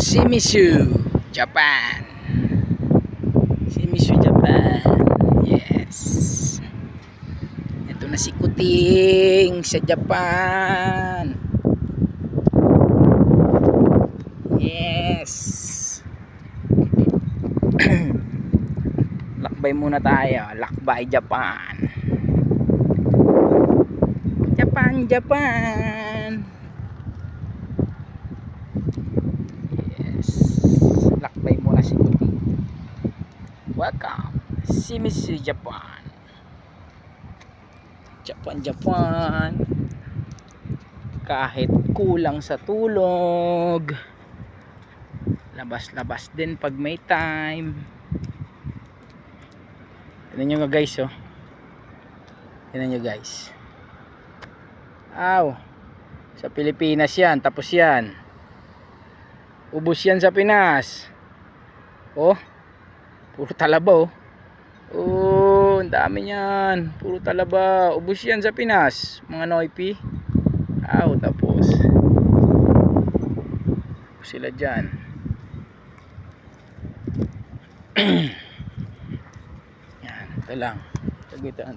Shimizu, Japan. Shimizu, Japan. Yes. Ito na si Kuting sa Japan. Yes. Lakbay muna tayo. Lakbay Japan. Japan, Japan. Yes. Lakbay muna si Kuting. Welcome. Shimizu, Japan. Japan, Japan. Kahit kulang sa tulog, labas-labas din pag may time. Tignan nyo nga guys, oh. Tignan nyo guys. Aw, sa Pilipinas yan, tapos yan. Ubos yan sa Pinas. Oh, puro talaba, oh. Oh, ang dami yan. Puro talaba. Ubos yan sa Pinas, mga noipi. Aw, tapos sila dyan. Yan, ito lang. Tagitan.